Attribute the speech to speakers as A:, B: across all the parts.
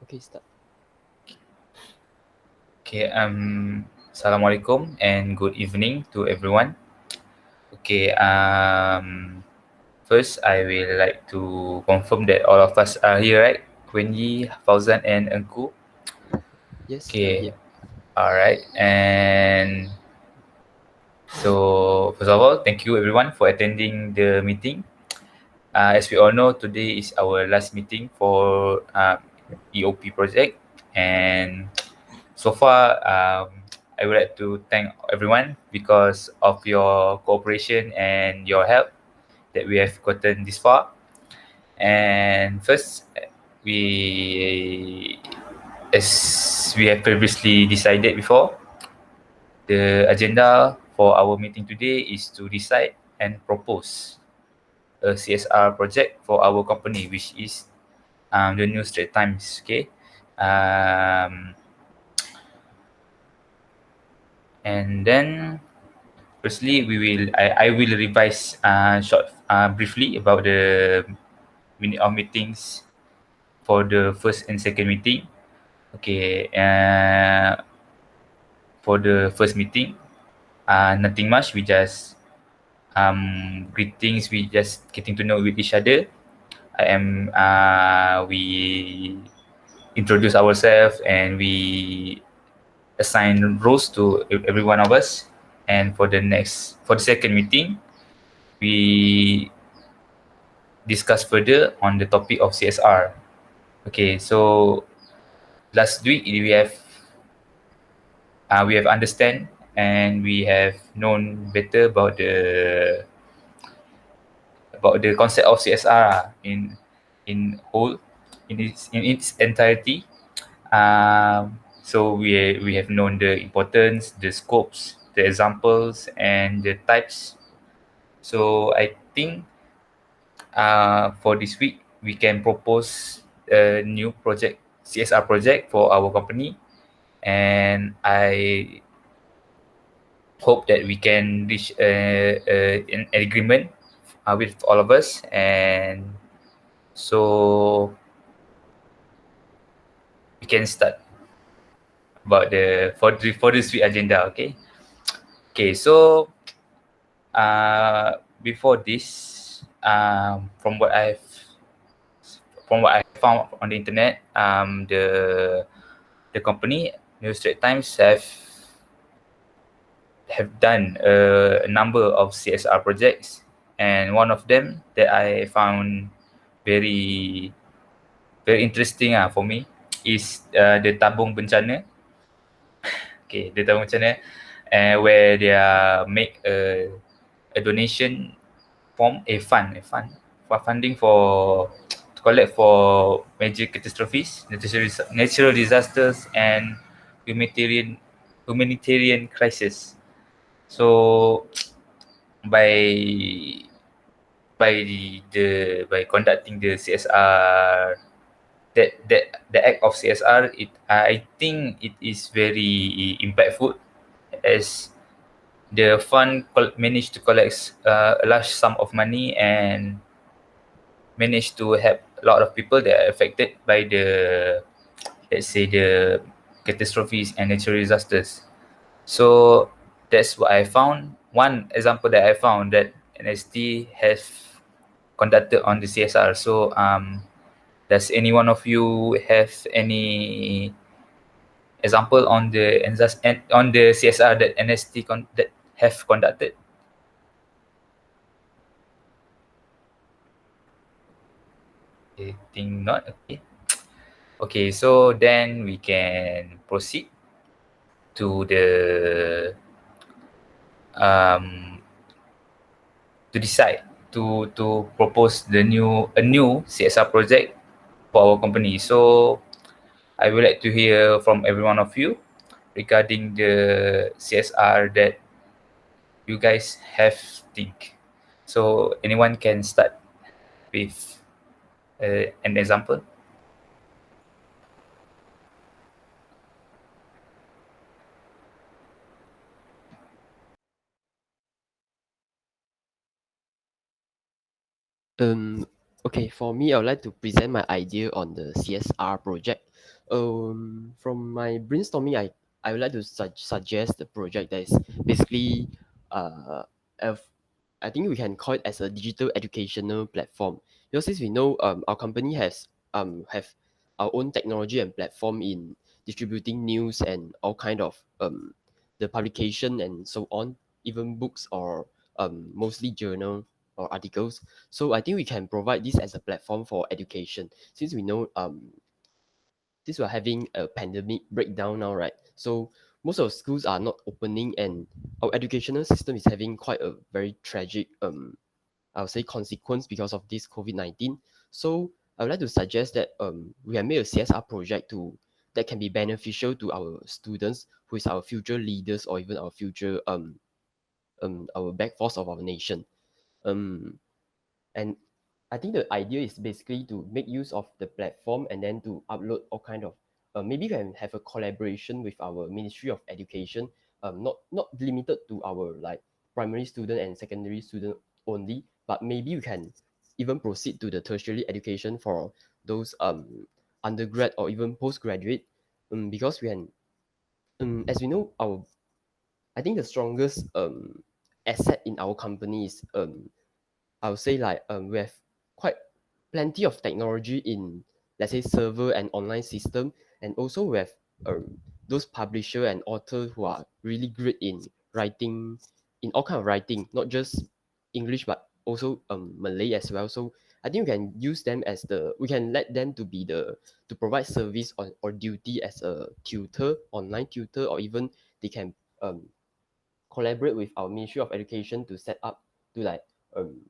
A: Okay, start.
B: Okay, Assalamualaikum and good evening to everyone. Okay, first I will like to confirm that all of us are here, right? Wenyi, Fauzan, and Engku.
A: Yes, I'm
B: Okay,
A: here.
B: alright. And so, first of all, thank you everyone for attending the meeting. As we all know, today is our last meeting for EOP project, and so far, I would like to thank everyone because of your cooperation and your help that we have gotten this far. And first, we, as we have previously decided before, the agenda for our meeting today is to decide and propose a CSR project for our company, which is the New Straits Times. Okay, um, and then firstly, I will revise briefly about the minute of meetings for the first and second meeting. Okay, for the first meeting, nothing much. We just greetings. We just getting to know with each other. We introduce ourselves and we assign roles to every one of us. And for the second meeting, we discuss further on the topic of CSR. Okay, so last week we have understand and we have known better about the concept of CSR in whole in its entirety. So we have known the importance, the scopes, the examples, and the types. So I think for this week, we can propose a new project, CSR project for our company, and I hope that we can reach an agreement with all of us, and so we can start about the for this week agenda. Okay, okay. So before this, from what I found on the internet, the company New Straits Times have done a number of CSR projects, and one of them that I found very very interesting for me is the tabung bencana. Okay, the tabung bencana, where they make a donation form, for funding for to collect for major catastrophes, natural disasters, and humanitarian crisis. So by by conducting the CSR, the act of CSR, I think it is very impactful, as the fund managed to collect a large sum of money and managed to help a lot of people that are affected by the, let's say, the catastrophes and natural disasters. So that's what I found. One example that I found that NST has conducted on the CSR. So does any one of you have any example on on the CSR that that have conducted? I think not. Okay. Okay, so then we can proceed to the um, to decide to propose a new CSR project for our company. So I would like to hear from every one of you regarding the CSR that you guys have think. So anyone can start with an example.
A: Okay, for me, I would like to present my idea on the CSR project. From my brainstorming, I would like to suggest the project that is basically uh, of, I think we can call it as a digital educational platform. Because since we know our company have our own technology and platform in distributing news and all kind of the publication and so on, even books or mostly journal or articles. So I think we can provide this as a platform for education, since we know since we're having a pandemic breakdown now, right? So most of schools are not opening, and our educational system is having quite a very tragic I would say consequence because of this COVID-19. So I would like to suggest that we have made a CSR project to that can be beneficial to our students, who is our future leaders or even our future our backforce of our nation. Um and I think the idea is basically to make use of the platform and then to upload all kind of maybe we can have a collaboration with our Ministry of Education, not limited to our like primary student and secondary student only, but maybe we can even proceed to the tertiary education for those undergrad or even postgraduate, because we can as we know our I think the strongest asset in our company is I would say like we have quite plenty of technology in, let's say, server and online system, and also we have those publisher and author who are really great in writing, in all kind of writing, not just English but also Malay as well. So I think we can use them as we can let them to be to provide service or duty as a tutor, online tutor, or even they can um, collaborate with our Ministry of Education to set up to like um,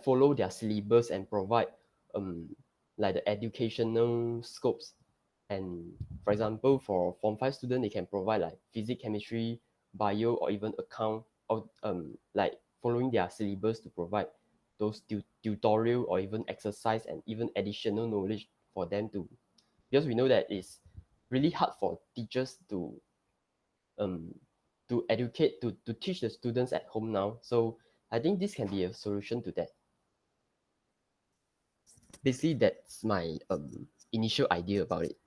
A: follow their syllabus and provide um like the educational scopes. And for example, for form 5 student, they can provide like physics, chemistry, bio, or even account, or like following their syllabus to provide those tutorial or even exercise and even additional knowledge for them to, because we know that it's really hard for teachers um to educate to teach the students at home now. So I think this can be a solution to that. Basically that's my initial idea about it.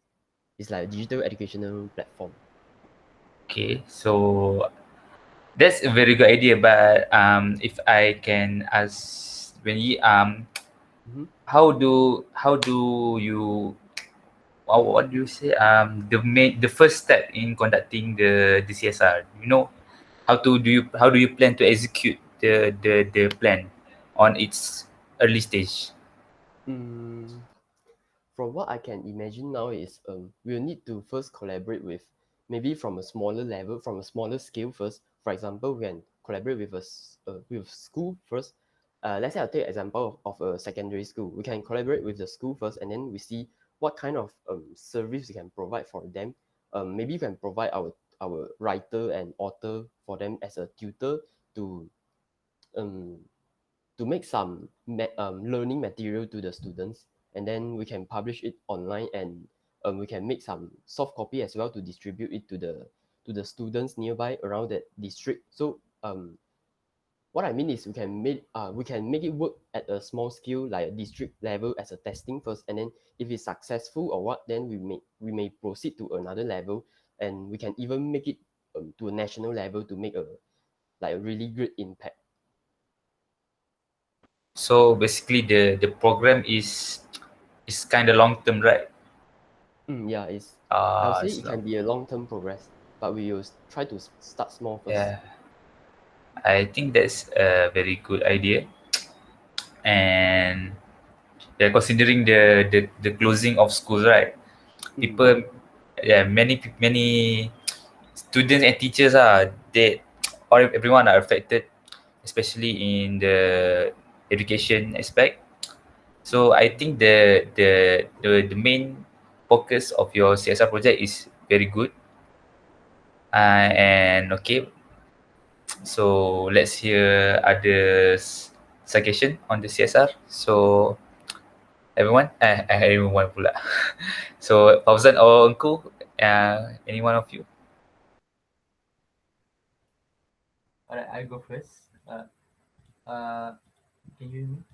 A: It's like a digital educational platform.
B: Okay, so that's a very good idea. But if I can ask, when you
A: Mm-hmm.
B: how do you what do you say, the first step in conducting the CSR? You know, how do you plan to execute the plan on its early stage?
A: Mm, from what I can imagine now is we'll need to first collaborate with, maybe from a smaller level, from a smaller scale first. For example, we can collaborate with with school first. Let's say I'll take example of a secondary school. We can collaborate with the school first, and then we see what kind of service we can provide for them. Maybe we can provide our writer and author for them as a tutor to um make some learning material to the students, and then we can publish it online, and we can make some soft copy as well to distribute it to the students nearby around that district. So what I mean is we can make it work at a small scale, like a district level as a testing first, and then if it's successful or what, then we may proceed to another level, and we can even make it to a national level to make a like a really great impact.
B: So basically, the program is kind of long term, right?
A: Yeah, I would say
B: It's
A: it
B: long.
A: can be a long-term progress, but we will try to start small first.
B: Yeah, I think that's a very good idea. And yeah, considering the closing of schools, right?
A: Yeah.
B: People, yeah, many students and teachers are they or everyone are affected, especially in the education aspect. So I think the main focus of your CSR project is very good. And okay, so let's hear others suggestion on the CSR. So everyone, everyone pula. So Fauzan or Engku, any one of you?
C: Alright, I go first. Uh, can you hear me?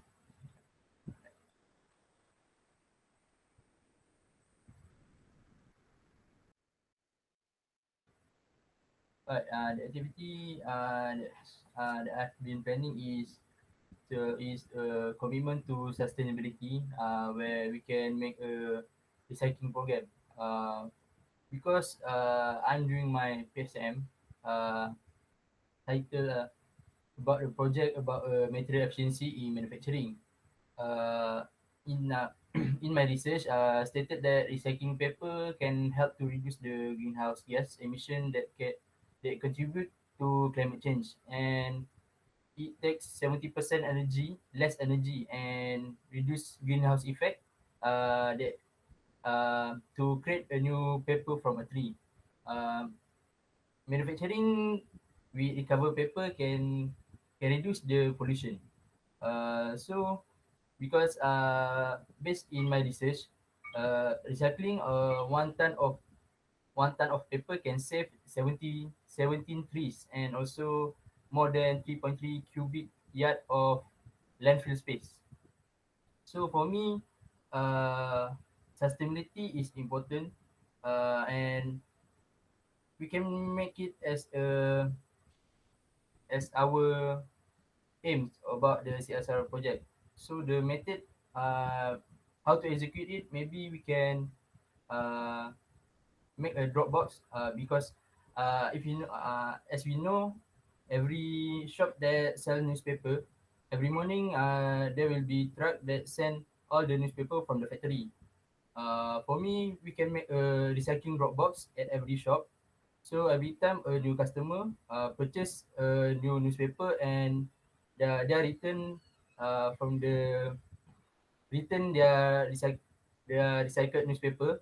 C: But the activity that I've been planning is a commitment to sustainability, where we can make a recycling program. Uh, because I'm doing my PSM uh, title about a project about material efficiency in manufacturing. Uh, in in my research, stated that recycling paper can help to reduce the greenhouse gas emission that contribute to climate change, and it takes 70% less energy, and reduce greenhouse effect. That To create a new paper from a tree. Um, Manufacturing, we recover paper can reduce the pollution. So because based in my research, recycling 1 ton of paper can save 17 trees, and also more than 3.3 cubic yard of landfill space. So for me, uh, sustainability is important, and we can make it as our aims about the CSR project. So the method, how to execute it, maybe we can uh, make a Dropbox, because if you know, as we know, every shop that sell newspaper, every morning there will be truck that send all the newspaper from the factory. For me, we can make a recycling Dropbox at every shop. So every time a new customer purchase a new newspaper, and their return from the return their recycled newspaper,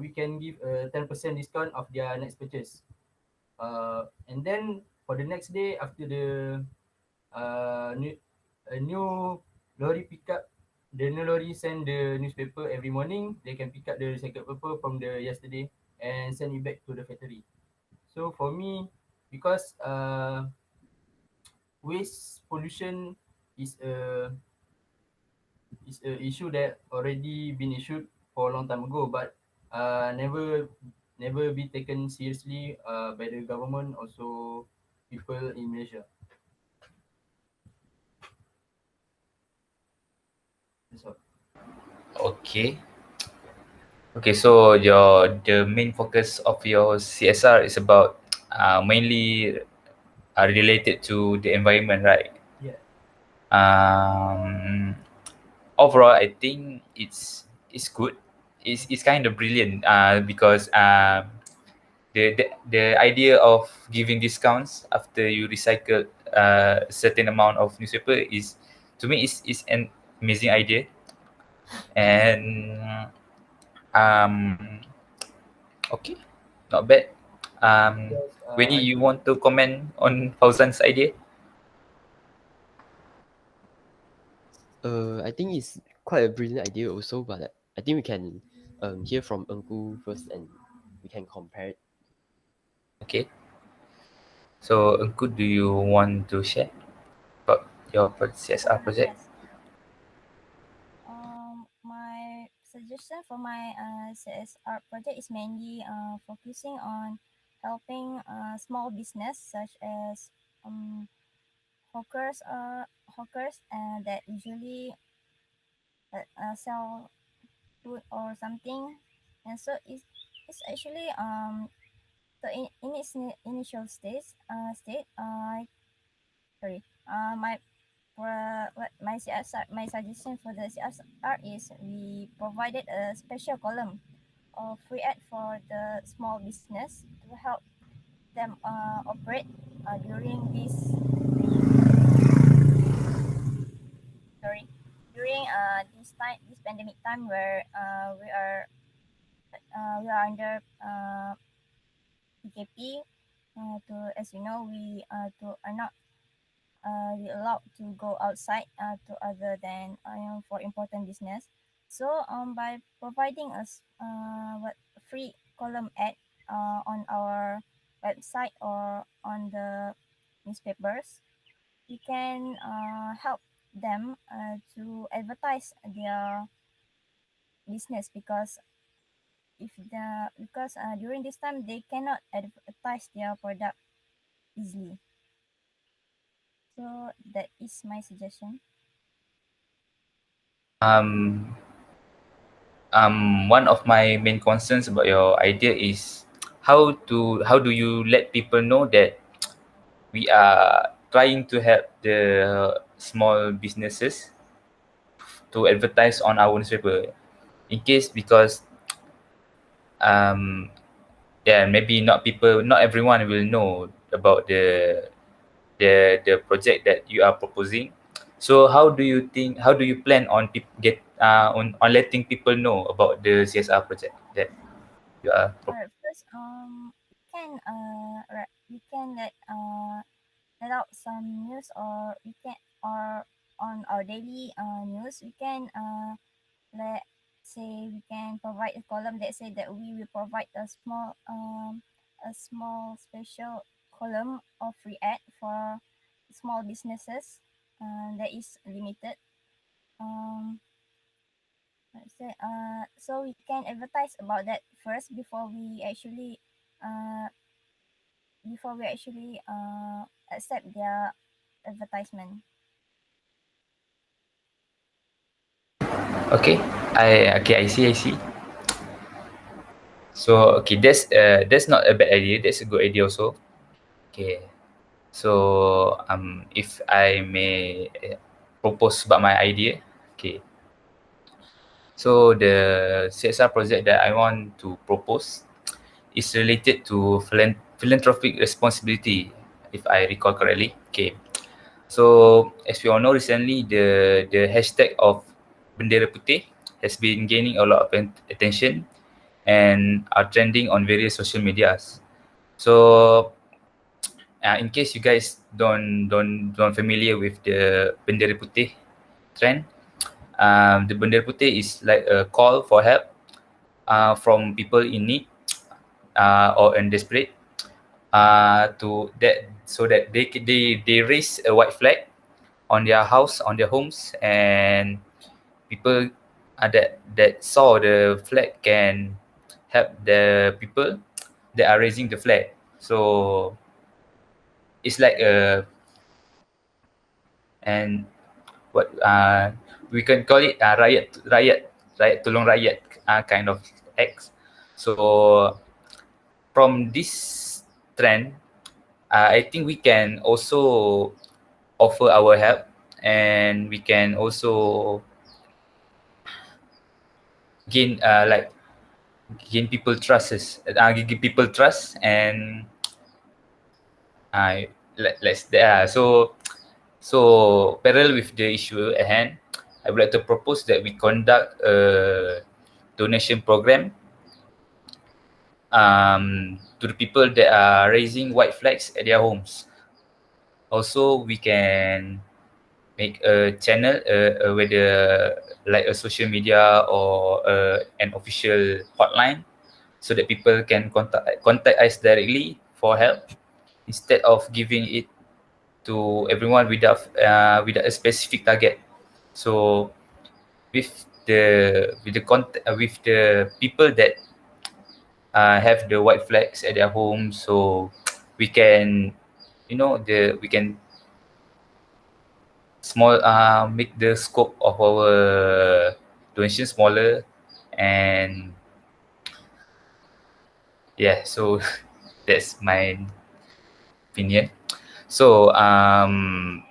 C: we can give a 10% discount of their next purchase. And then for the next day, after uh, new, a new lorry pick up, the new lorry send the newspaper every morning. They can pick up the recycled paper from the yesterday and send it back to the factory. So for me, because waste pollution is a issue that already been issued for a long time ago, but never be taken seriously by the government, also people in Malaysia. That's all.
B: Okay. Okay, so the main focus of your CSR is about mainly related to the environment, right?
C: Yeah.
B: Um, Overall, I think it's good. It's kind of brilliant because the idea of giving discounts after you recycle a certain amount of newspaper is, to me, is an amazing idea. And um okay, not bad.
C: Because
B: Winnie, you want to comment on Fauzan's idea?
A: I think it's quite a brilliant idea also, but I think we can hear from Engku first, and we can compare it.
B: Okay. So, good. Do you want to share about your CSR project?
D: Yes. My suggestion for my CSR project is mainly focusing on helping small business such as um, hawkers that usually sell food or something, and so it's actually so in its initial state sorry my for what my CSR, my suggestion for the CSR is we provided a special column of free ad for the small business to help them operate during sorry during this pandemic time where we are under PKP. To as you know, we to are not we allowed to go outside to other than for important business. So by providing us what free column ad on our website or on the newspapers, we can help them to advertise their business because because during this time they cannot advertise their product easily. So that is my suggestion.
B: Um, One of my main concerns about your idea is how do you let people know that we are trying to help the small businesses to advertise on our newspaper, in case because um yeah, maybe not everyone will know about the project that you are proposing. So how do you plan on on letting people know about the CSR project that you are
D: Alright, first, we can let out some news, or on our daily news we can let say we can provide a column that say that we will provide a small special column of free ad for small businesses that is limited. Um, let's say, so we can advertise about that first uh, before we actually accept their advertisement.
B: okay? I see. So okay, that's not a bad idea. That's a good idea also. Okay. So if I may propose about my idea, okay. So the CSR project that I want to propose is related to philanthropic responsibility, if I recall correctly. Okay. So as we all know, recently the hashtag of Bendera Putih has been gaining a lot of attention and are trending on various social medias. So in case you guys don't familiar with the Bendera Putih trend, the Bendera Putih is like a call for help from people in need or in desperate to that so that they raise a white flag on their house, on their homes, and people that saw the flag can help the people that are raising the flag. So it's like a and what we can call it riot tolong rakyat kind of acts. So from this trend, I think we can also offer our help, and we can also gain gain people give people trust, and let's so parallel with the issue at hand, I would like to propose that we conduct a donation program to the people that are raising white flags at their homes. Also, we can make a channel, whether like a social media or an official hotline, so that people can contact us directly for help instead of giving it to everyone without a specific target. So with with the people that have the white flags at their home, so we can we can make the scope of our donation smaller, and yeah, so that's my opinion. So um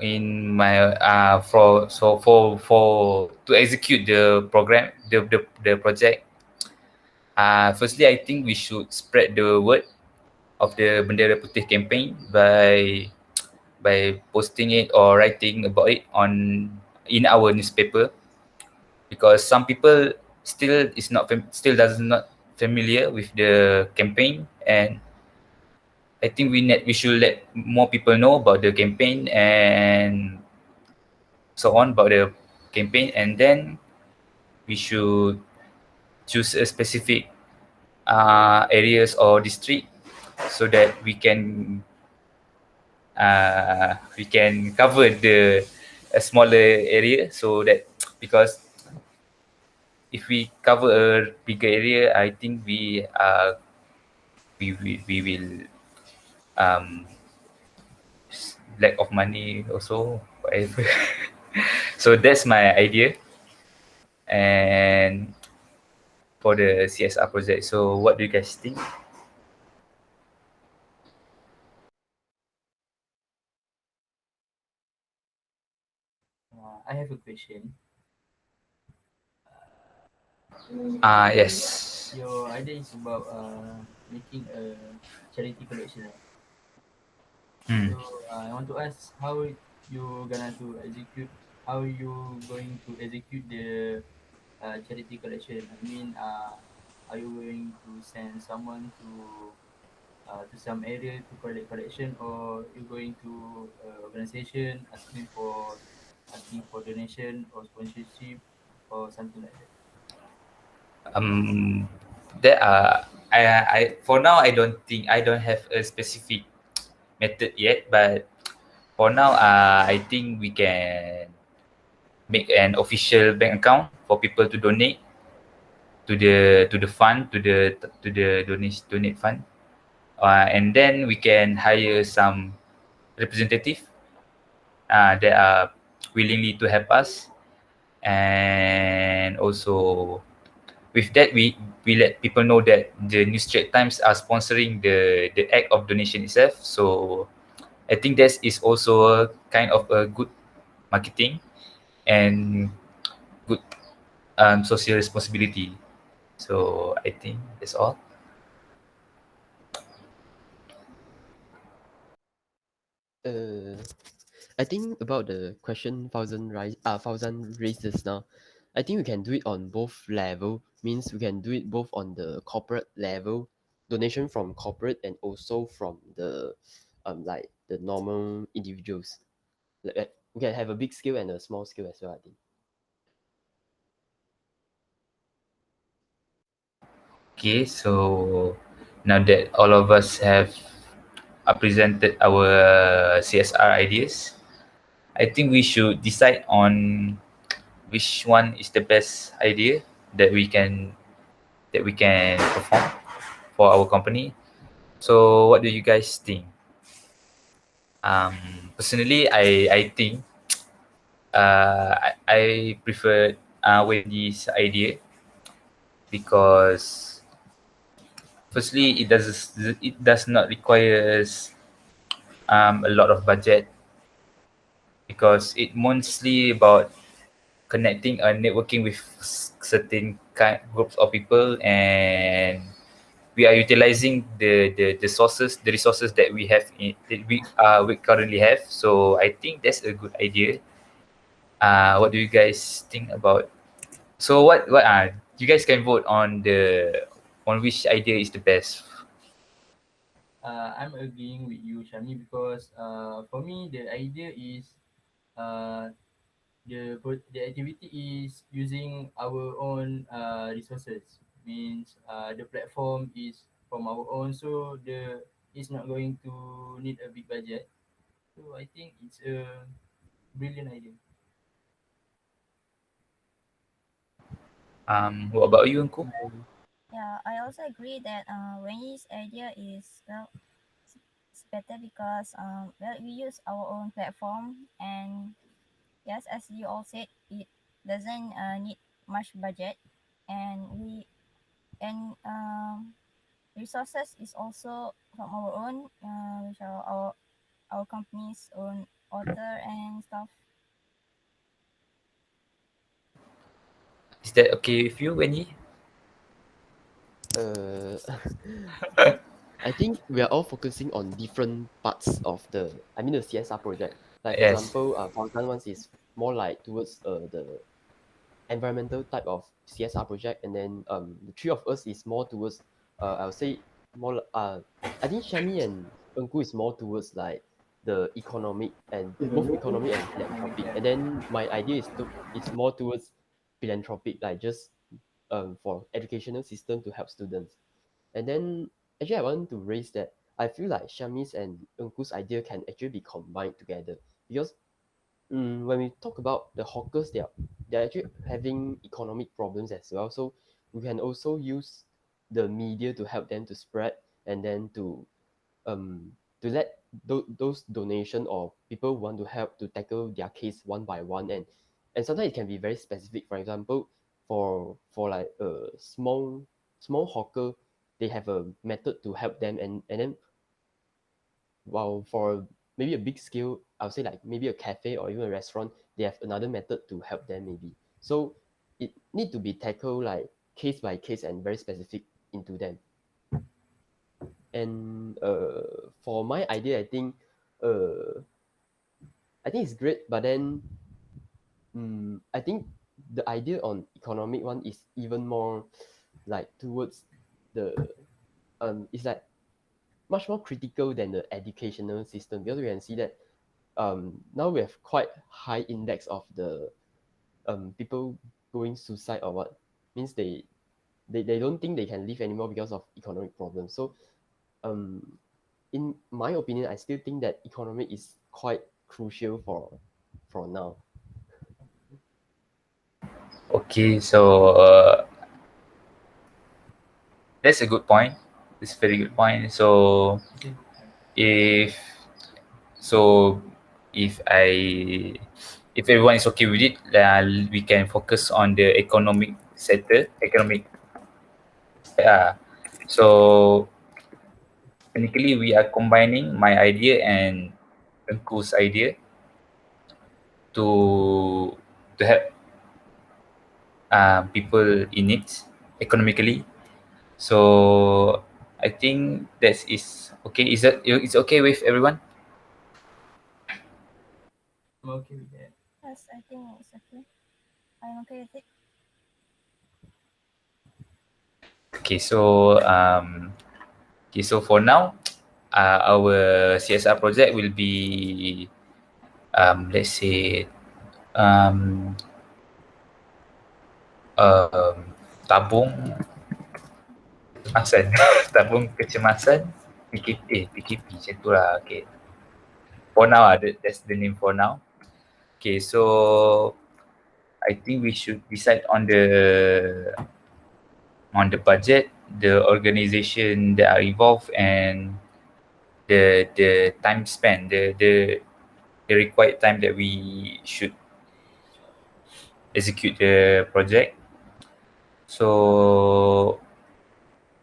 B: in my for to execute the program, the project, firstly I think we should spread the word of the Bendera Putih campaign by posting it or writing about it in our newspaper, because some people still does not familiar with the campaign, and I think we should let more people know about the campaign and so on about the campaign, and then we should choose a specific areas or district so that we can cover a smaller area, so that because if we cover a bigger area, I think we will um lack of money also, whatever. So that's my idea and for the CSR project. So what do you guys think?
C: I have a question.
B: Yes.
C: Your idea is about making a charity collection, right?
B: Hmm.
C: So I want to ask how you gonna to execute, how you going to execute the charity collection. I mean, are you going to send someone to some area to collect collection, or you going to organization asking for donation or sponsorship or something like that?
B: Um, there are I for now I don't have a specific method yet, but for now I think we can make an official bank account for people to donate to the fund to the donate fund, and then we can hire some representative that are willingly to help us, and also with that we let people know that the New Straits Times are sponsoring the act of donation itself. So I think that is also a kind of a good marketing and good social responsibility. So I think that's all.
A: Uh, I think about the question thousand raised just now. I think we can do it on both level. Means we can do it both on the corporate level, donation from corporate and also from the like the normal individuals. We can have a big scale and a small scale as well. I think.
B: Okay, so now that all of us have presented our CSR ideas, I think we should decide on which one is the best idea that we can perform for our company. So what do you guys think? Um, Personally, I think I prefer Wendy's idea because firstly it does not requires a lot of budget because it mostly about connecting and networking with certain kind groups of people, and we are utilizing the resources that we have that we currently have. So I think that's a good idea. What do you guys think about? So what you guys can vote on which idea is the best.
C: I'm agreeing with you, Shami, because for me the idea is uh, the activity is using our own resources. Means the platform is from our own, so the it's not going to need a big budget. So I think it's a brilliant idea.
B: What about you, Uncle?
D: Yeah, I also agree that Wendy's idea is well, it's better because well, we use our own platform, and yes, as you all said, it doesn't need much budget, and we and resources is also from our own, which are our company's own author and stuff.
B: Is that okay with you, Wendy?
A: Uh, I think we are all focusing on different parts of the CSR project. Like for
B: Yes.
A: example, Fountain ones is more like towards the environmental type of CSR project, and then the three of us is more towards I would say I think Shami and Engku is more towards like the economic and both economic and
C: Economic,
A: philanthropic,
C: yeah.
A: and then my idea is more towards philanthropic, like just for educational system to help students. And then actually I want to raise that I feel like Shami's and Engku's idea can actually be combined together because when we talk about the hawkers, they're actually having economic problems as well. So we can also use the media to help them to spread, and then um to let those donation or people who want to help to tackle their case one by one, and sometimes it can be very specific. For example, for like a small hawker, they have a method to help them, and then while for maybe a big scale, I would say like maybe a cafe or even a restaurant, they have another method to help them maybe. So it need to be tackled like case by case and very specific into them. And for my idea, uh, I think it's great, but then I think the idea on economic one is even more like towards the it's like much more critical than the educational system, because we can see that now we have quite high index of the people going suicide or what, means they don't think they can live anymore because of economic problems. So um in my opinion, I still think that economic is quite crucial for now.
B: Okay, so that's a good point. It's a very good point. So if so, if I if everyone is okay with it, we can focus on the economic sector, economic. So technically, we are combining my idea and Tengku's idea to to help people in need economically. So I think that is okay. Is that it's okay with everyone?
C: I'm okay with that.
D: Yes, I think it's okay. I'm okay with it.
B: Okay, so for now, our CSR project will be let's say um, um, tabung kecemasan, tabung kecemasan PKP macam tu lah. Okay, for now that's the name for now. Okay, so I think we should decide on the budget, the organization that are involved, and the time spent, the required time that we should execute the project. So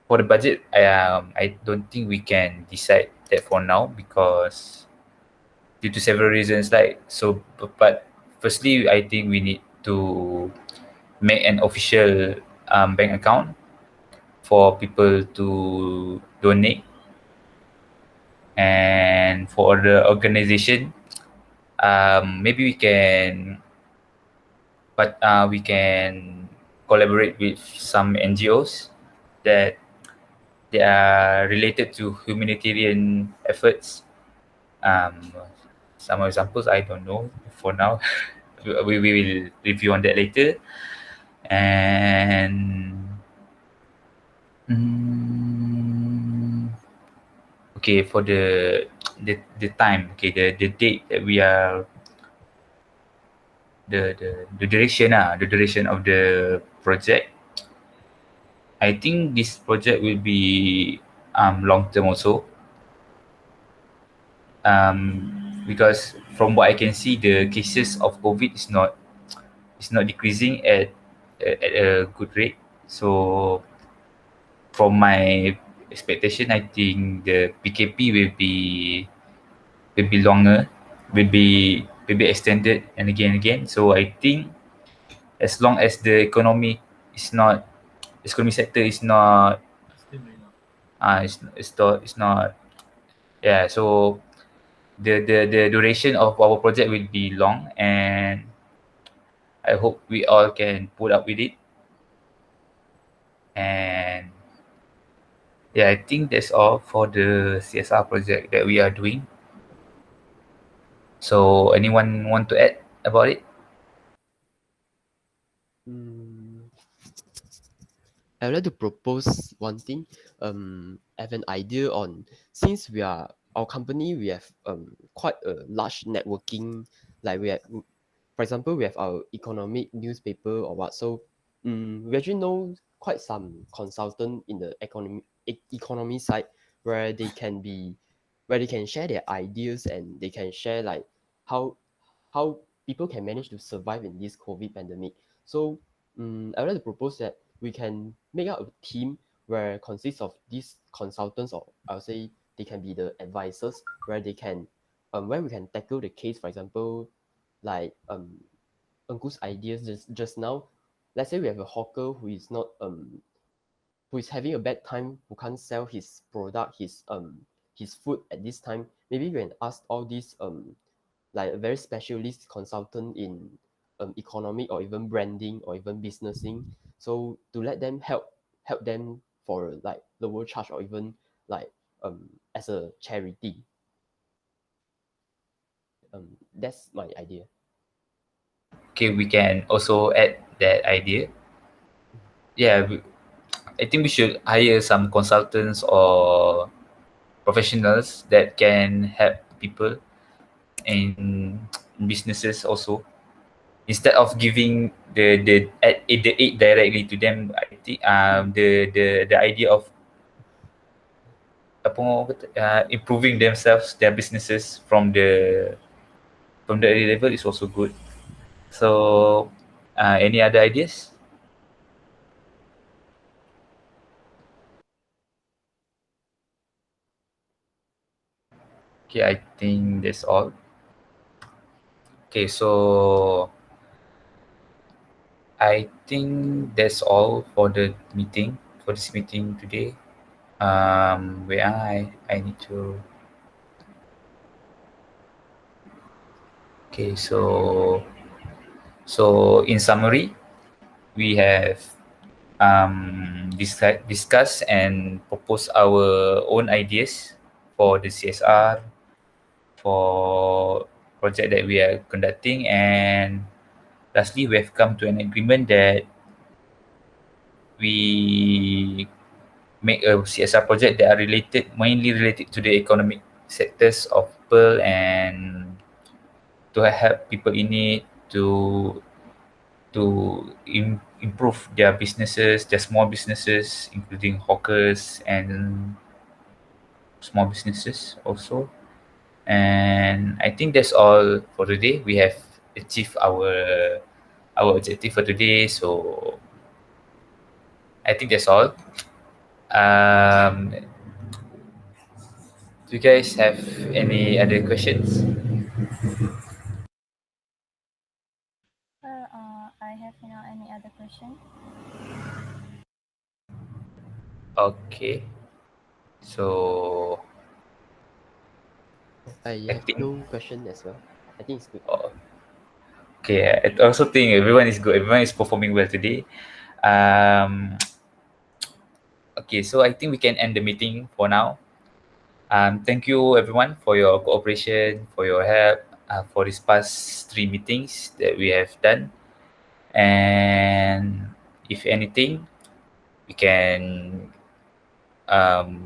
B: for the budget, I don't think we can decide that for now because due to several reasons. Like so, but firstly, I think we need to make an official bank account for people to donate, and for the organization, maybe we can collaborate with some NGOs that they are related to humanitarian efforts. Um, some examples I don't know for now. We will review on that later. And mm, okay, for the time, okay, the date that we are the duration the duration of the project. I think this project will be long term also, because from what I can see, the cases of COVID is not decreasing at a good rate. So from my expectation, I think the PKP will be longer, will be extended and again. So I think as long as the economic sector is not
C: Still very long.
B: it's not, yeah. So the duration of our project will be long, and I hope we all can put up with it. And yeah, I think that's all for the CSR project that we are doing. So anyone want to add about it?
A: Mm, I would like to propose one thing. I have an idea on, since we are our company, we have quite a large networking like we have, for example, we have our economic newspaper or what. So we actually know quite some consultant in the economy side where where they can share their ideas and they can share like how how people can manage to survive in this COVID pandemic. So I would like to propose that we can make out a team where consists of these consultants, or I'll say they can be the advisors, where they can where we can tackle the case. For example, like Engku's ideas just now. Let's say we have a hawker who is having a bad time, who can't sell his product, his food at this time. Maybe we can ask all these like a very specialist consultant in economic or even branding or even businessing, so to let them help them for like lower charge or even like as a charity. That's my idea.
B: Okay, we can also add that idea. Yeah, I think we should hire some consultants or professionals that can help people in businesses also. Instead of giving the aid directly to them, I think the idea of apa orang kata, improving themselves, their businesses from the early level is also good. So, any other ideas? Okay, I think that's all. Okay, so I think that's all for the meeting, for this meeting today. Where I need to. Okay, so in summary, we have discuss and propose our own ideas for the CSR, for project that we are conducting, and lastly we have come to an agreement that we make a CSR project that are mainly related to the economic sectors of people, and to help people in need to improve their businesses, their small businesses, including hawkers and small businesses also. And I think that's all for today. We have achieved our objective for today. So I think that's all. Do you guys have any other questions?
D: Well, I have no any other question.
B: Okay. So
A: I
B: I
A: have
B: think
A: no question as well. I think it's good.
B: oh, okay. I also think everyone is good. Everyone is performing well today. Um, okay, so I think we can end the meeting for now. Thank you everyone for your cooperation, for your help, for these past 3 meetings that we have done. And if anything, we can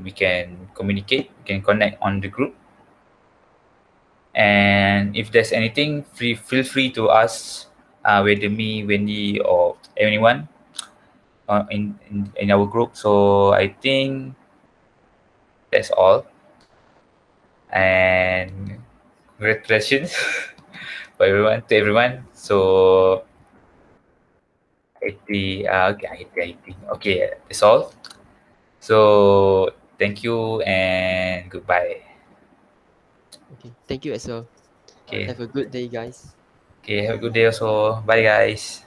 B: we can communicate, we can connect on the group. And if there's anything, feel free to ask whether me, Wendy, or anyone in our group. So I think that's all. And congratulations for everyone to everyone. So I think okay, that's all. So thank you and goodbye.
A: Okay, thank you as well.
B: Okay,
A: Have a good day, guys.
B: okay, have a good day also. Bye guys.